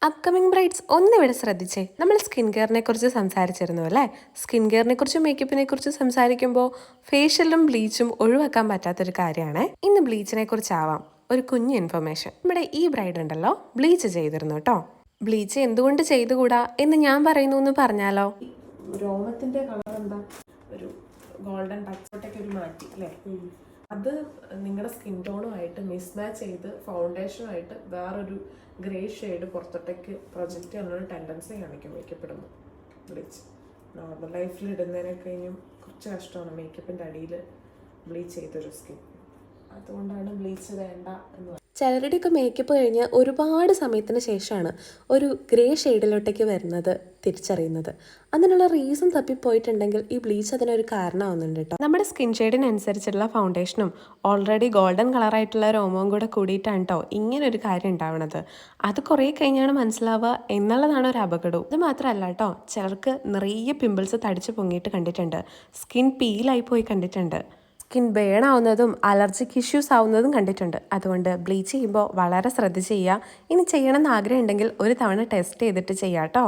Upcoming brides ഒന്നിവിടെ ശ്രദ്ധിച്ചേ. നമ്മൾ skin കെയറിനെ കുറിച്ച് സംസാരിച്ചിരുന്നു അല്ലേ? സ്കിൻ കെയറിനെ കുറിച്ചും മേക്കപ്പിനെ കുറിച്ചും സംസാരിക്കുമ്പോൾ ഫേഷ്യലും ബ്ലീച്ചും ഒഴിവാക്കാൻ പറ്റാത്തൊരു കാര്യമാണ്. ഇന്ന് ബ്ലീച്ചിനെ കുറിച്ചാവാം ഒരു കുഞ്ഞു ഇൻഫർമേഷൻ. നമ്മുടെ ഈ ബ്രൈഡ് ഉണ്ടല്ലോ ബ്ലീച്ച് ചെയ്തിരുന്നു കേട്ടോ. ബ്ലീച്ച് എന്തുകൊണ്ട് ചെയ്തുകൂടാ എന്ന് ഞാൻ പറയുന്നു എന്ന് പറഞ്ഞാലോ? രോമത്തിന്റെ കളർ എന്താ, ഒരു ഗോൾഡൻ ടച്ചോട്ടൊക്കെ ഒരു മാറ്റി അല്ലേ? അത് നിങ്ങളുടെ സ്കിൻ ടോണുമായിട്ട് മിസ്മാച്ച് ചെയ്ത് ഫൗണ്ടേഷനുമായിട്ട് വേറൊരു ഗ്രേ ഷെയ്ഡ് പുറത്തോട്ടേക്ക് പ്രൊജക്റ്റ് ചെയ്യാനുള്ള ടെൻഡൻസി കാണിക്കും മേക്കപ്പിടുമ്പോൾ. ബ്ലീച്ച് നോർമൽ ലൈഫിൽ ഇടുന്നതിനെ കഴിഞ്ഞും കുറച്ച് കഷ്ടമാണ് മേക്കപ്പിൻ്റെ അടിയിൽ ബ്ലീച്ച് ചെയ്തൊരു സ്കിൻ. അതുകൊണ്ടാണ് ബ്ലീച്ച് വേണ്ട എന്ന് പറയുന്നത്. ചിലരുടെയൊക്കെ മേക്കപ്പ് കഴിഞ്ഞ് ഒരുപാട് സമയത്തിന് ശേഷമാണ് ഒരു ഗ്രേ ഷെയ്ഡിലോട്ടേക്ക് വരുന്നത് തിരിച്ചറിയുന്നത്. അതിനുള്ള റീസൺ തപ്പിപ്പോയിട്ടുണ്ടെങ്കിൽ ഈ ബ്ലീച്ച് അതിനൊരു കാരണമാവുന്നുണ്ട് കേട്ടോ. നമ്മുടെ സ്കിൻ ഷെയ്ഡിനനുസരിച്ചുള്ള ഫൗണ്ടേഷനും ഓൾറെഡി ഗോൾഡൻ കളറായിട്ടുള്ള രോമവും കൂടെ കൂടിയിട്ടാണ് കേട്ടോ ഇങ്ങനൊരു കാര്യം ഉണ്ടാവുന്നത്. അത് കുറേ കഴിഞ്ഞാണ് മനസ്സിലാവുക എന്നുള്ളതാണ് ഒരു അപകടവും. ഇത് മാത്രമല്ല കേട്ടോ, ചിലർക്ക് നിറയെ പിമ്പിൾസ് തടിച്ച് പൊങ്ങിയിട്ട് കണ്ടിട്ടുണ്ട്, സ്കിൻ പീലായി പോയി കണ്ടിട്ടുണ്ട്, സ്കിൻ ബേൺ ആവുന്നതും അലർജിക് ഇഷ്യൂസ് ആവുന്നതും കണ്ടിട്ടുണ്ട്. അതുകൊണ്ട് ബ്ലീച്ച് ചെയ്യുമ്പോൾ വളരെ ശ്രദ്ധിച്ച് ചെയ്യുക. ഇനി ചെയ്യണമെന്ന് ആഗ്രഹം ഉണ്ടെങ്കിൽ ഒരു തവണ ടെസ്റ്റ് ചെയ്തിട്ട് ചെയ്യാം കേട്ടോ.